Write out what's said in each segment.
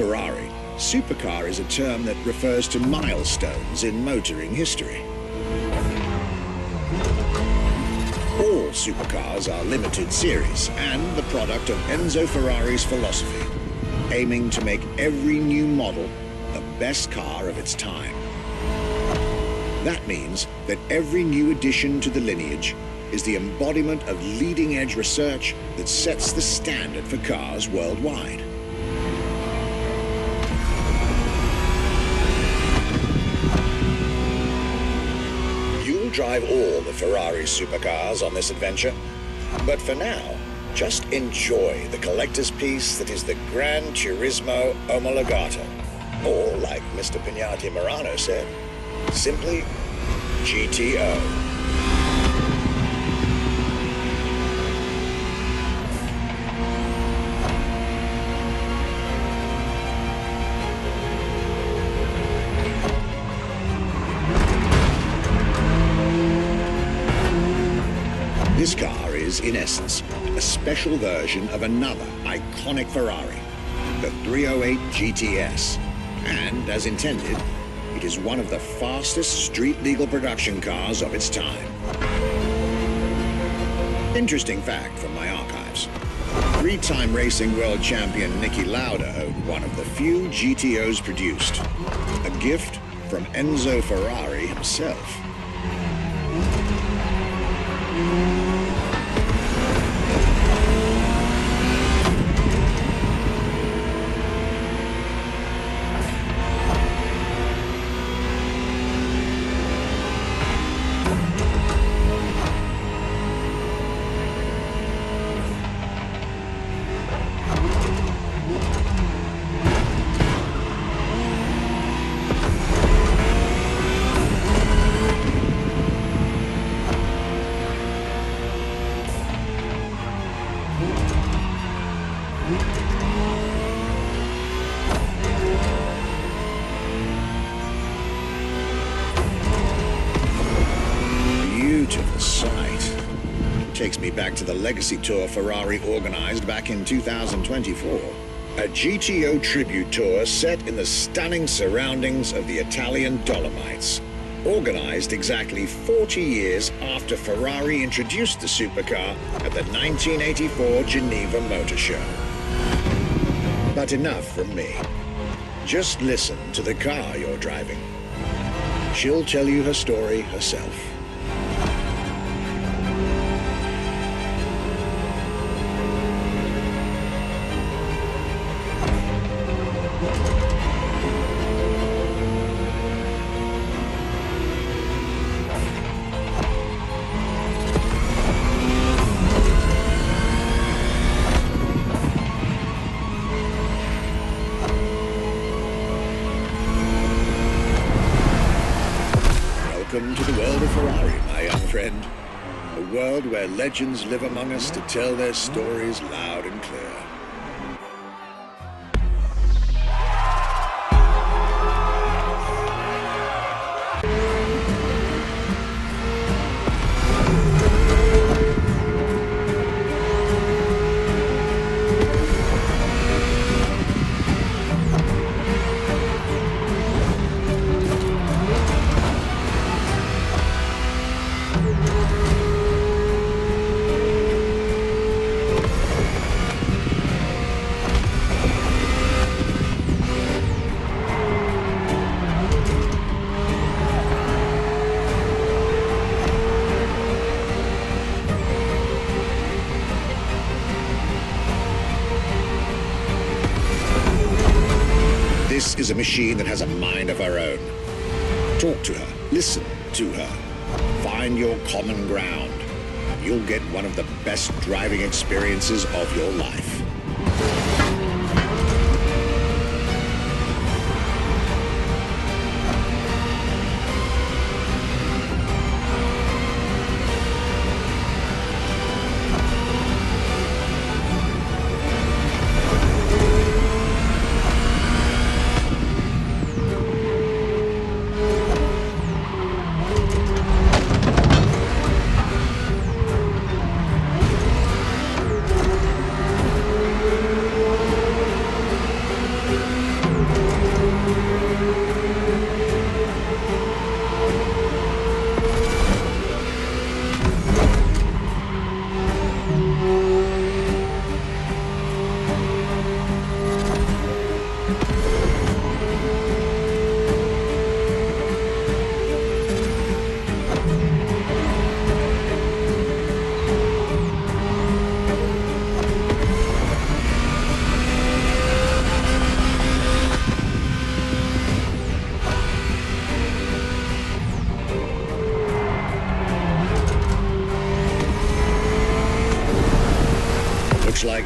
Ferrari, supercar is a term that refers to milestones in motoring history. All supercars are limited series and the product of Enzo Ferrari's philosophy, aiming to make every new model the best car of its time. That means that every new addition to the lineage is the embodiment of leading-edge research that sets the standard for cars worldwide. You'll drive all the Ferrari supercars on this adventure, but for now, just enjoy the collector's piece that is the Gran Turismo Omologato, or like Mr. Pignati Morano said, simply GTO. This car is, in essence, a special version of another iconic Ferrari, the 308 GTS, and, as intended, it is one of the fastest street-legal production cars of its time. Interesting fact from my archives. Three-time racing world champion Niki Lauda owned one of the few GTOs produced, a gift from Enzo Ferrari himself. Beautiful sight. Takes me back to the Legacy tour Ferrari organized back in 2024. A GTO tribute tour set in the stunning surroundings of the Italian Dolomites. Organized exactly 40 years after Ferrari introduced the supercar at the 1984 Geneva Motor Show. But enough from me. Just listen to the car you're driving. She'll tell you her story herself. Welcome to the world of Ferrari, my young friend. A world where legends live among us to tell their stories loud and clear. This is a machine that has a mind of her own. Talk to her, listen to her, find your common ground. You'll get one of the best driving experiences of your life.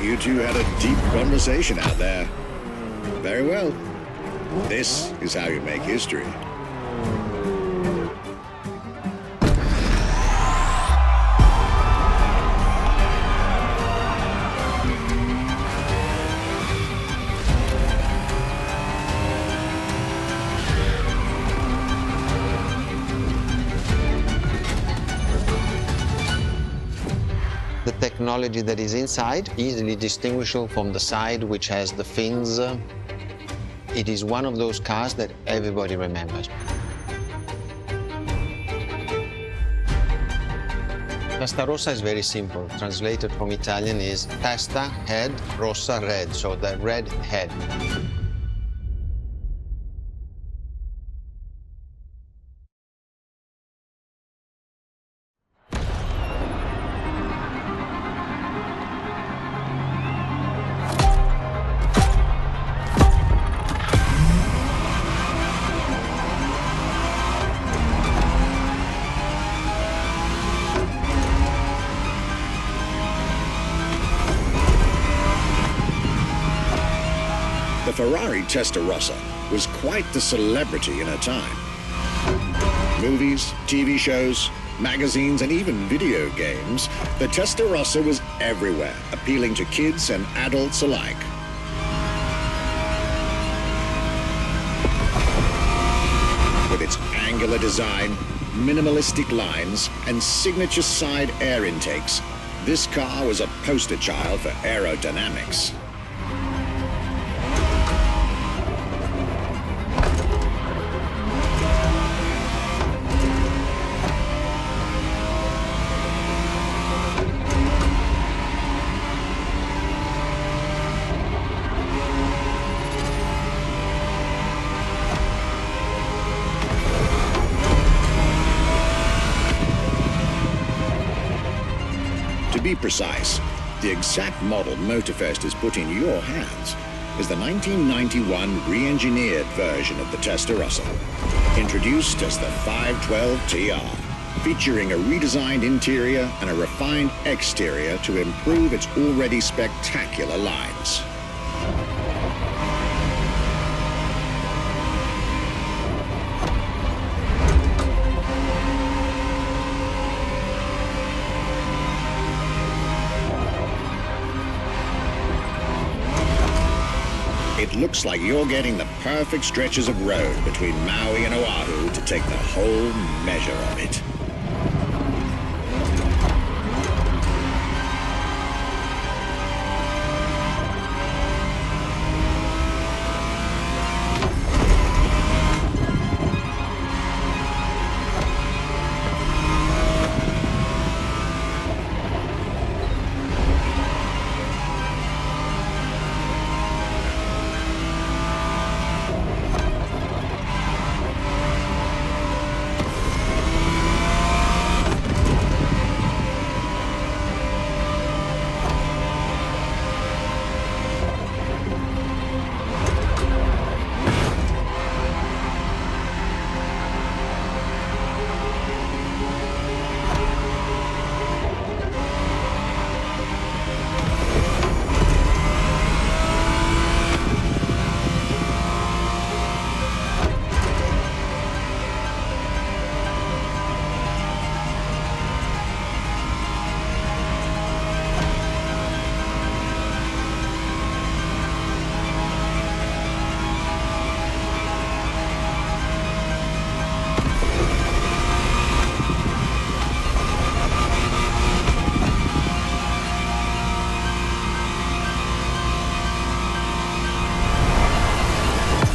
you two had a deep conversation out there. Very well. This is how you make history. The technology that is inside, easily distinguishable from the side which has the fins. It is one of those cars that everybody remembers. Testarossa is very simple. Translated from Italian is testa, head, rossa, red, so the red head. The Ferrari Testarossa was quite the celebrity in her time. Movies, TV shows, magazines, and even video games, the Testarossa was everywhere, appealing to kids and adults alike. With its angular design, minimalistic lines, and signature side air intakes, this car was a poster child for aerodynamics. To be precise, the exact model Motorfest has put in your hands is the 1991 re-engineered version of the Testarossa, introduced as the 512 TR, featuring a redesigned interior and a refined exterior to improve its already spectacular lines. It looks like you're getting the perfect stretches of road between Maui and Oahu to take the whole measure of it.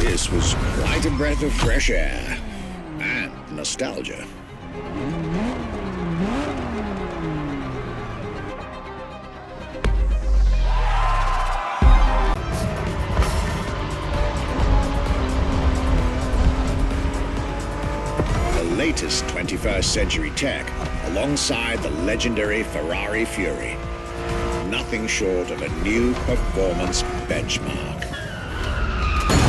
This was quite a breath of fresh air and nostalgia. The latest 21st century tech alongside the legendary Ferrari Fury. Nothing short of a new performance benchmark.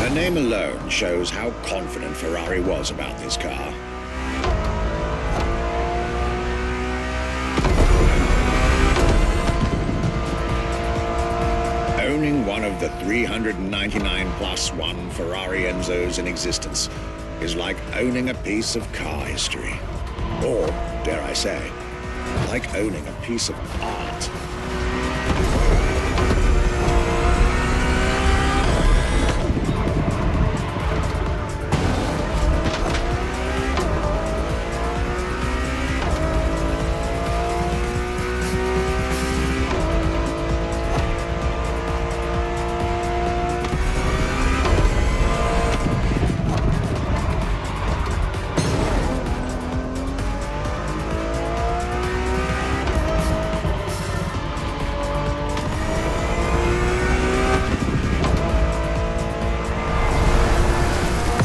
Her name alone shows how confident Ferrari was about this car. the 399 plus one Ferrari Enzos in existence is like owning a piece of car history. Or, dare I say, like owning a piece of art.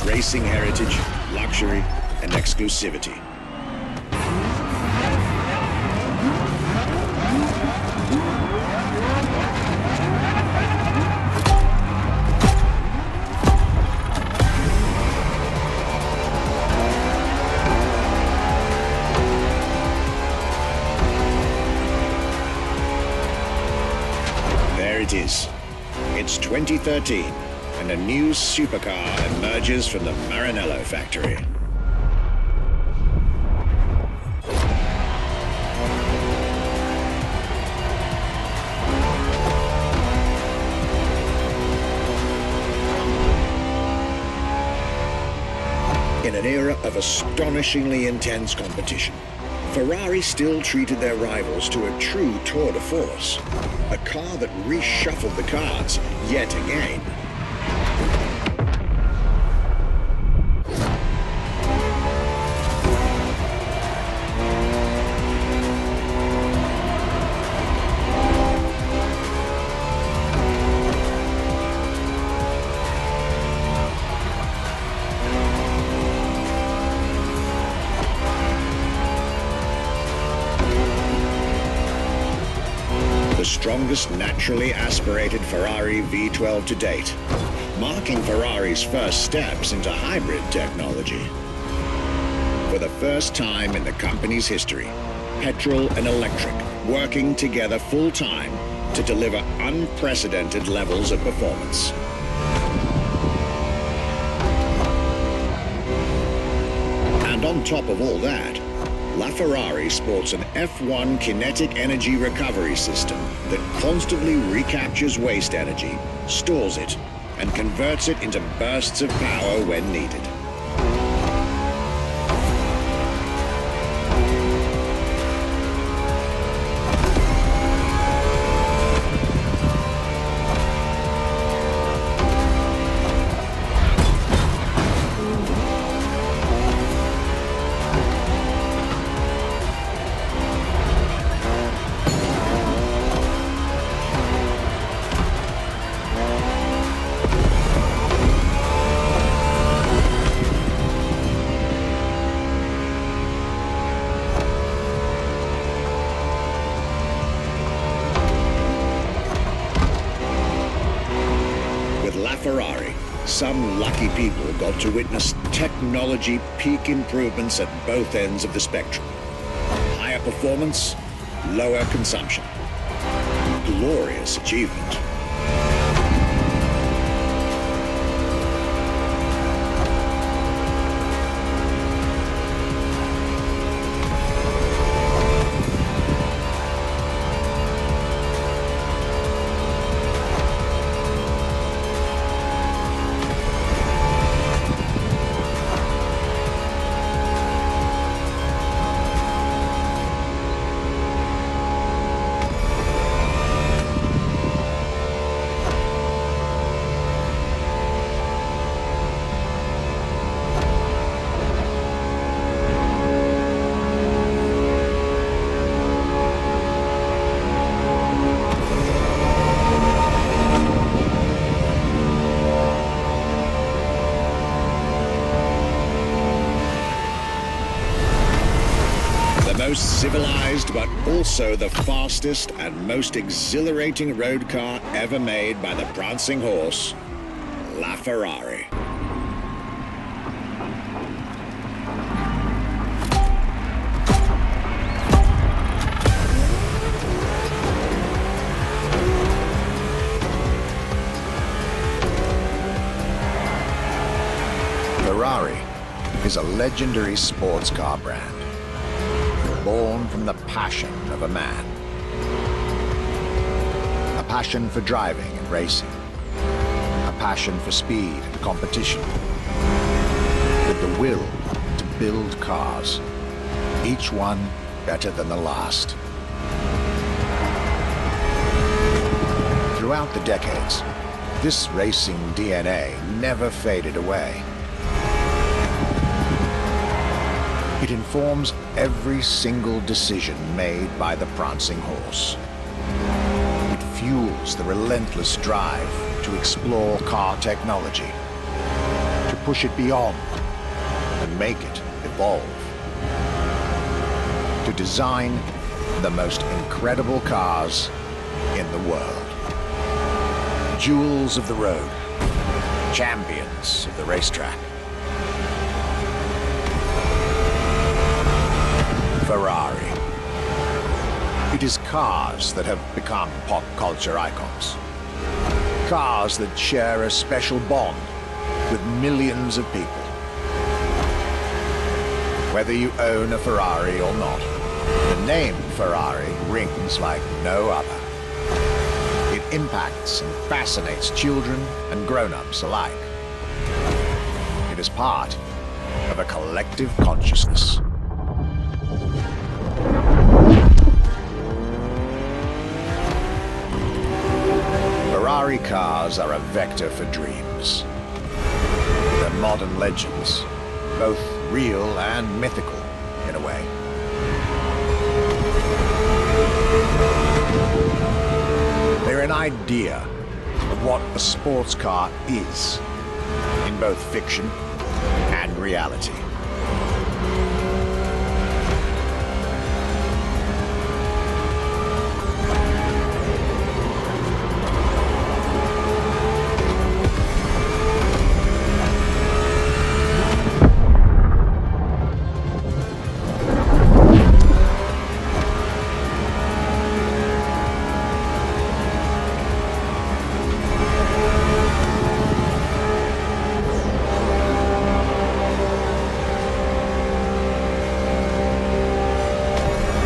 Racing heritage, luxury, and exclusivity. There it is. It's 2013. And a new supercar emerges from the Maranello factory. In an era of astonishingly intense competition, Ferrari still treated their rivals to a true tour de force, a car that reshuffled the cards yet again. The strongest naturally aspirated Ferrari V12 to date, marking Ferrari's first steps into hybrid technology. For the first time in the company's history, petrol and electric working together full-time to deliver unprecedented levels of performance. And on top of all that, LaFerrari sports an F1 kinetic energy recovery system that constantly recaptures waste energy, stores it, and converts it into bursts of power when needed. Ferrari, some lucky people got to witness technology peak improvements at both ends of the spectrum. Higher performance, lower consumption. Glorious achievement. Most civilized, but also the fastest and most exhilarating road car ever made by the prancing horse, LaFerrari. is a legendary sports car brand, born from the passion of a man. A passion for driving and racing. A passion for speed and competition. With the will to build cars, each one better than the last. Throughout the decades, this racing DNA never faded away. It informs every single decision made by the prancing horse. It fuels the relentless drive to explore car technology, to push it beyond and make it evolve, to design the most incredible cars in the world. Jewels of the road, champions of the racetrack. Ferrari. It is cars that have become pop culture icons. Cars that share a special bond with millions of people. Whether you own a Ferrari or not, the name Ferrari rings like no other. It impacts and fascinates children and grown-ups alike. It is part of a collective consciousness. Ferrari cars are a vector for dreams. They're modern legends, both real and mythical in a way. They're an idea of what a sports car is, in both fiction and reality.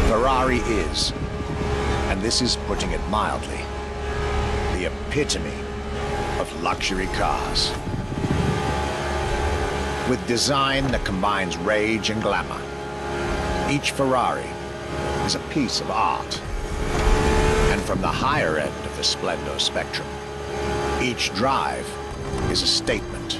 Ferrari is, and this is putting it mildly, the epitome of luxury cars. With design that combines rage and glamour, each Ferrari is a piece of art. And from the higher end of the splendor spectrum, each drive is a statement.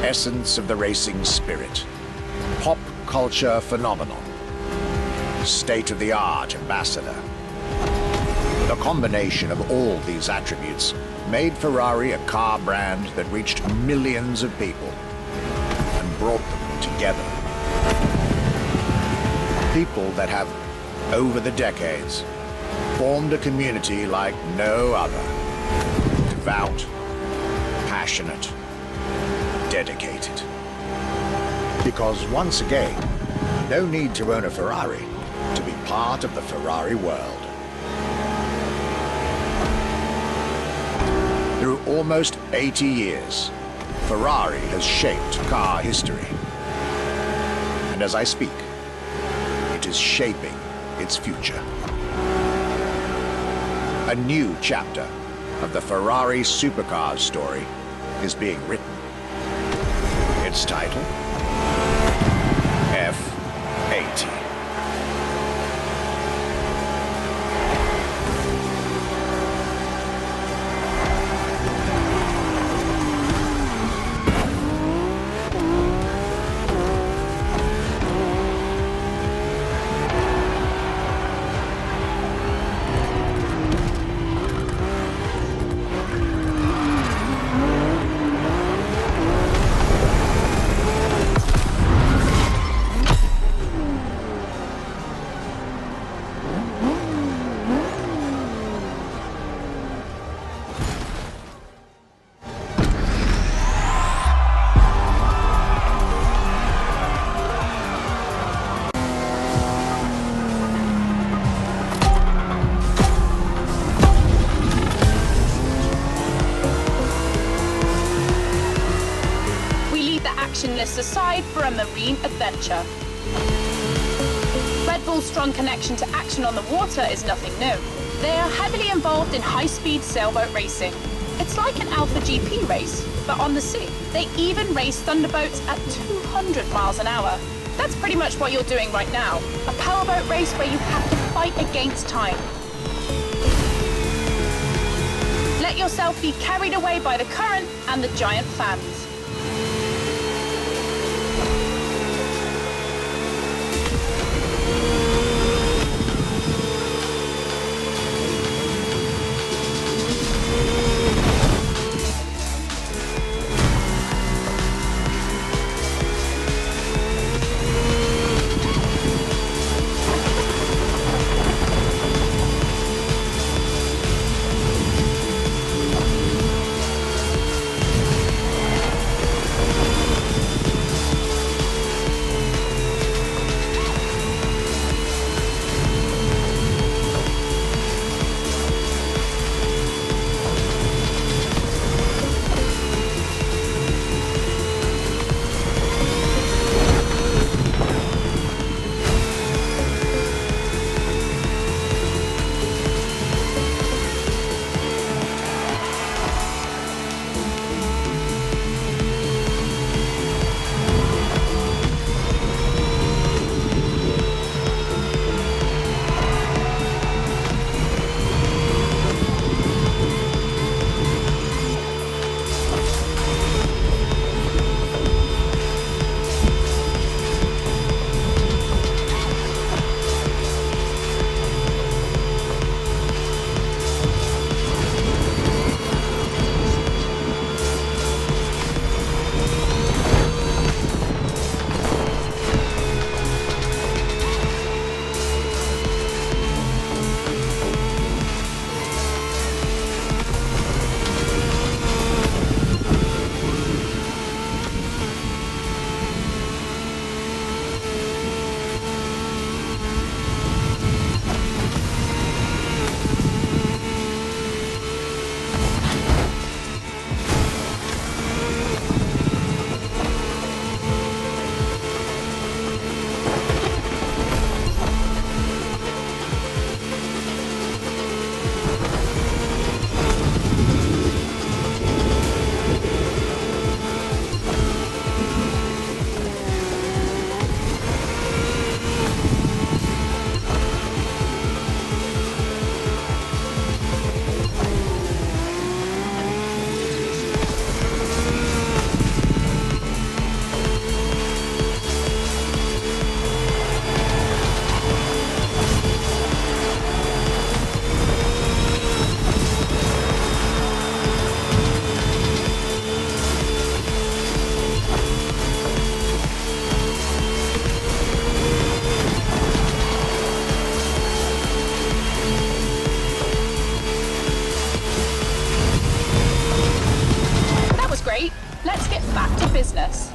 Essence of the racing spirit, pop culture phenomenon, state-of-the-art ambassador. The combination of all these attributes made Ferrari a car brand that reached millions of people and brought them together. People that have, over the decades, formed a community like no other. Devout, passionate, dedicated. Because once again, no need to own a Ferrari to be part of the Ferrari world. Through almost 80 years, Ferrari has shaped car history. And as I speak, it is shaping its future. A new chapter of the Ferrari supercars story is being written. Its title, F80. journalists aside for a marine adventure. Red Bull's strong connection to action on the water is nothing new. They are heavily involved in high-speed sailboat racing. It's like an Alpha GP race, but on the sea. They even race thunderboats at 200 miles an hour. That's pretty much what you're doing right now. A powerboat race where you have to fight against time. Let yourself be carried away by the current and the giant fans. Let's get back to business.